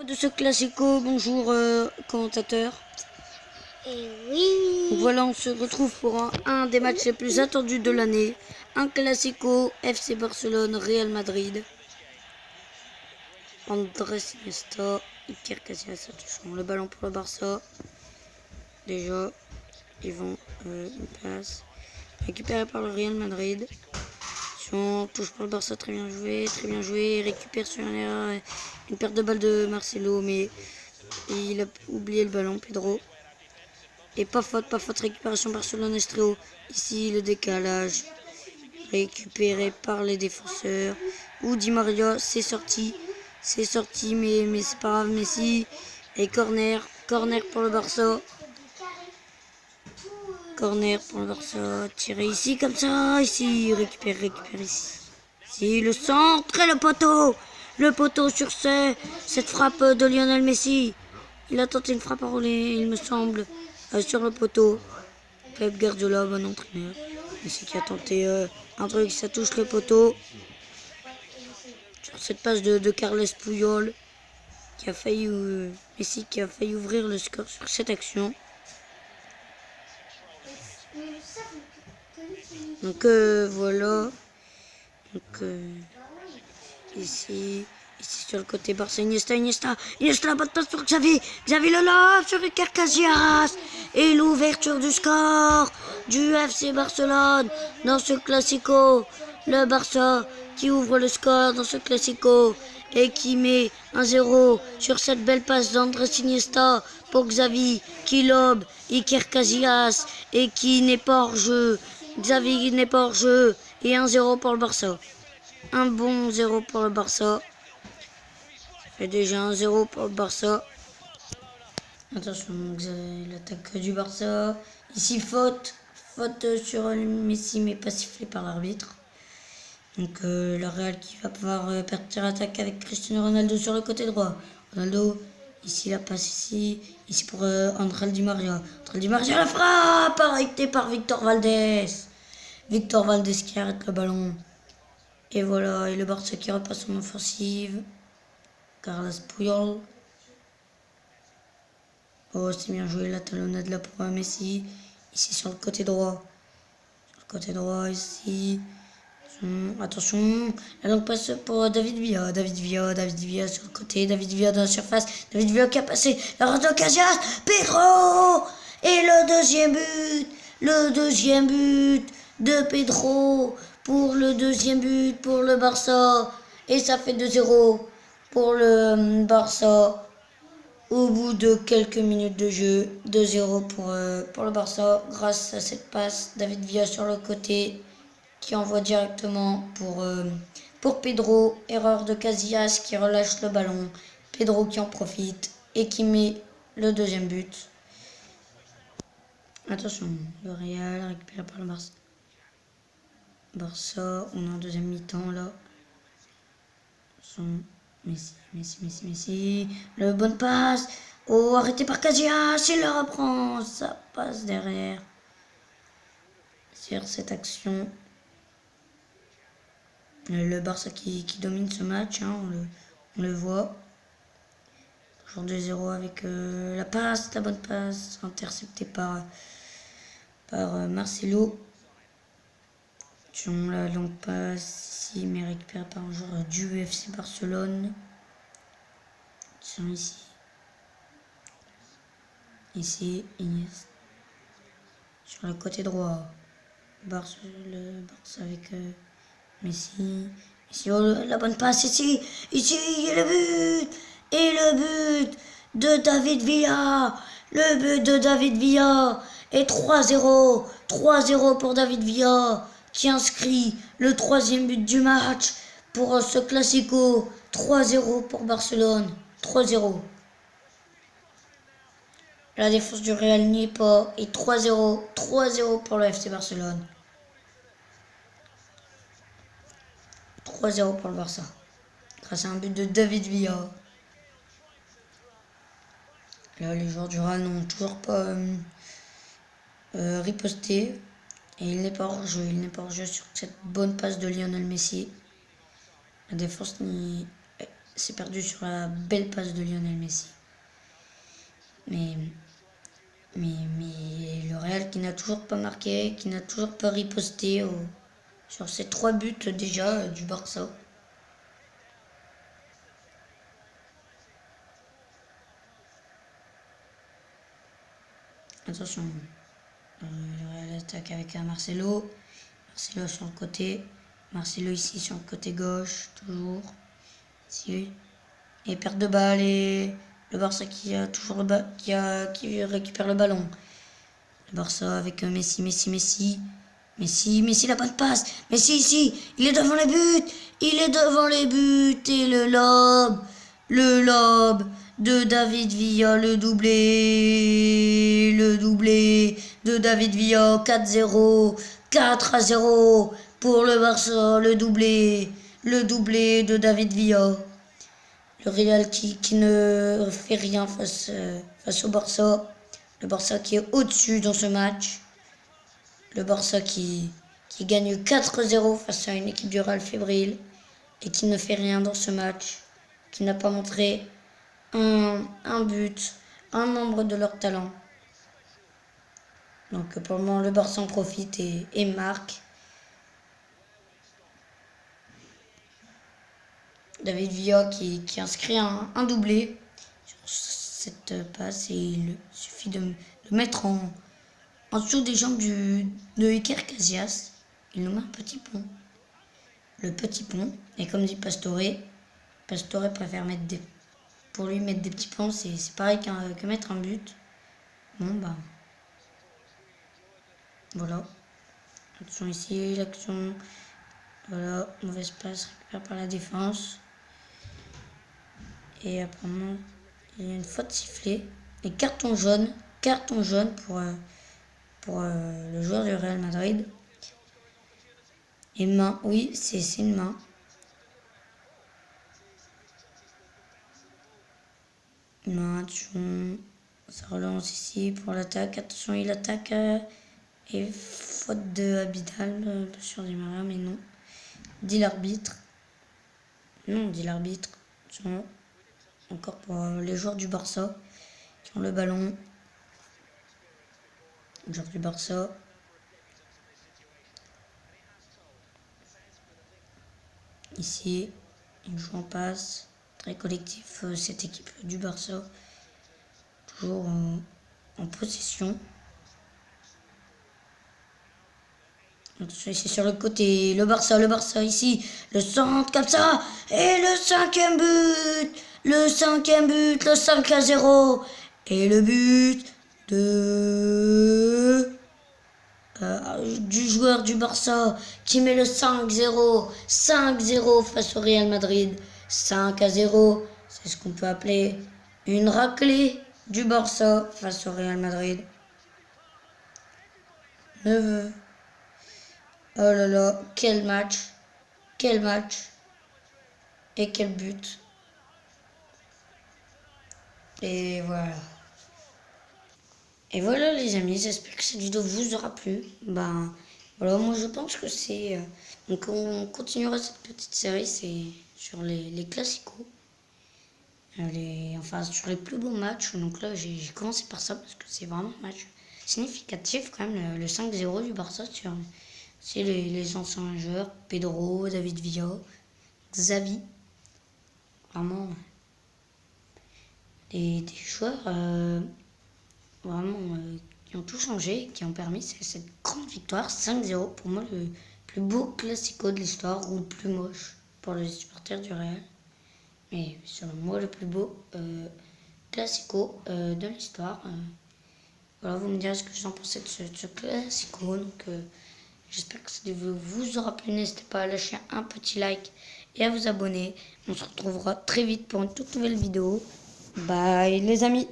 De ce classico, bonjour commentateur. Et oui. Donc voilà, on se retrouve pour un des matchs les plus attendus de l'année. Un classico FC Barcelone, Real Madrid. Andrés Iniesta, Iker Casillas touchant le ballon pour le Barça. Déjà, ils vont une passe récupérée par le Real Madrid. On touche pour le Barça, très bien joué, récupère sur une perte de balle de Marcelo, mais il a oublié le ballon, Pedro. Et pas faute, récupération Barcelone Estréo. Ici le décalage, récupéré par les défenseurs. Ou Di Maria, c'est sorti, mais c'est pas grave, Messi. Et corner pour le Barça. Corner pour le Barça, tiré ici comme ça, ici, récupère ici. Ici, le centre et le poteau sur cette frappe de Lionel Messi. Il a tenté une frappe à rouler, il me semble, sur le poteau. Pep Guardiola, bon entraîneur. Messi qui a tenté un truc, ça touche le poteau. Sur cette passe de Carles Puyol, qui a failli, Messi qui a failli ouvrir le score sur cette action. Donc voilà. Donc ici sur le côté Barça, Iniesta, la bonne passe pour Xavi le love sur Iker Casillas et l'ouverture du score du FC Barcelone dans ce classico. Le Barça qui ouvre le score dans ce classico et qui met 1-0 sur cette belle passe d'Andrés Iniesta pour Xavi qui lobe Iker Casillas et qui n'est pas hors jeu. Xavi n'est pas hors jeu et 1-0 pour le Barça. Un bon 0 pour le Barça. Et déjà 1-0 pour le Barça. Attention, l'attaque du Barça. Ici faute sur Messi mais pas sifflé par l'arbitre. Donc le Real qui va pouvoir partir attaque avec Cristiano Ronaldo sur le côté droit. Ronaldo, ici la passe ici pour André Di Maria. La frappe arrêtée par Victor Valdés. Victor Valdés qui arrête le ballon. Et voilà, et le Barça qui repasse en offensive. Carles Puyol. Oh, c'est bien joué, la talonnade là pour Messi. Ici sur le côté droit. Ici. Attention, la longue passe pour David Villa sur le côté, David Villa dans la surface, David Villa qui a passé la rente de Casillas, Pedro et le deuxième but de Pedro pour le deuxième but pour le Barça et ça fait 2-0 pour le Barça au bout de quelques minutes de jeu. 2-0 pour le Barça grâce à cette passe, David Villa sur le côté qui envoie directement pour Pedro. Erreur de Casillas qui relâche le ballon. Pedro qui en profite et qui met le deuxième but. Attention, le Real récupéré par le Barça. On est en deuxième mi-temps là. Messi. Le bonne passe. Oh, arrêté par Casillas. Il le reprend. Ça passe derrière. Sur cette action. Le Barça qui domine ce match, hein, on le voit. Toujours 2-0 avec la bonne passe, interceptée par Marcelo. La longue passe ici, mais récupérée par un joueur du FC Barcelone. Ici, Iniesta. Sur le côté droit, le Barça avec Messi. Ici, oh, la bonne passe ici, et le but de David Villa. Le but de David Villa est 3-0. 3-0 pour David Villa qui inscrit le troisième but du match pour ce classico. 3-0 pour Barcelone. 3-0. La défense du Real n'y est pas. Et 3-0. 3-0 pour le FC Barcelone. 3-0 pour le Barça. Grâce à un but de David Villa. Là, les joueurs du Real n'ont toujours pas riposté. Et il n'est pas hors jeu. sur cette bonne passe de Lionel Messi. La défense c'est perdu sur la belle passe de Lionel Messi. Mais le Real qui n'a toujours pas marqué, qui n'a toujours pas riposté sur ces 3 buts déjà du Barça. Attention, le Real attaque avec un Marcelo. Marcelo sur le côté. Marcelo ici sur le côté gauche, toujours. Ici. Et perte de balle et le Barça qui a toujours qui récupère le ballon. Le Barça avec Messi, la bonne passe. Messi ici, il est devant les buts. Il est devant les buts et le lob de David Villa, le doublé de David Villa, 4-0, 4-0 pour le Barça, le doublé de David Villa. Le Real qui ne fait rien face au Barça. Le Barça qui est au-dessus dans ce match. Le Barça qui gagne 4-0 face à une équipe du Real fébrile et qui ne fait rien dans ce match. Qui n'a pas montré un but, un membre de leur talent. Donc pour le moment, le Barça en profite et marque. David Villa qui inscrit un doublé sur cette passe et il suffit de le mettre en dessous des jambes de Iker Casillas. Il nous met un petit pont. Le petit pont, et comme dit Pastore préfère mettre pour lui mettre des petits ponts, c'est pareil que mettre un but. Bon bah voilà. Attention ici, l'action. Voilà, mauvaise passe, récupère par la défense. Et apparemment, il y a une faute sifflée. Et carton jaune pour le joueur du Real Madrid. Et main, oui, c'est une main. Attention, ça relance ici pour l'attaque. Attention, il attaque. Et faute de Abidal sur Di Maria, mais non. Dit l'arbitre. Non, dit l'arbitre. Encore pour les joueurs du Barça qui ont le ballon. Les joueurs du Barça. Ici, ils jouent en passe. Très collectif, cette équipe du Barça. Toujours en possession. Attention ici sur le côté, le Barça ici, le centre comme ça, et le 5e but, le 5-0, et le but du joueur du Barça qui met le 5-0 face au Real Madrid, 5-0, c'est ce qu'on peut appeler une raclée du Barça face au Real Madrid. Oh là là, quel match et quel but. Et voilà les amis, j'espère que cette vidéo vous aura plu. Ben voilà, moi je pense que c'est... donc on continuera cette petite série, c'est sur les classicos. Enfin sur les plus beaux matchs. Donc là j'ai commencé par ça parce que c'est vraiment un match significatif quand même, le 5-0 du Barça sur... C'est les anciens joueurs, Pedro, David Villa, Xavi. Vraiment, des joueurs vraiment qui ont tout changé, qui ont permis cette grande victoire, 5-0. Pour moi, le plus beau classico de l'histoire, ou le plus moche pour les supporters du Real. Mais selon moi, le plus beau classico de l'histoire. Voilà, vous me direz ce que vous en pensez de ce classico. Donc, j'espère que cette vidéo vous aura plu. N'hésitez pas à lâcher un petit like et à vous abonner. On se retrouvera très vite pour une toute nouvelle vidéo. Bye les amis.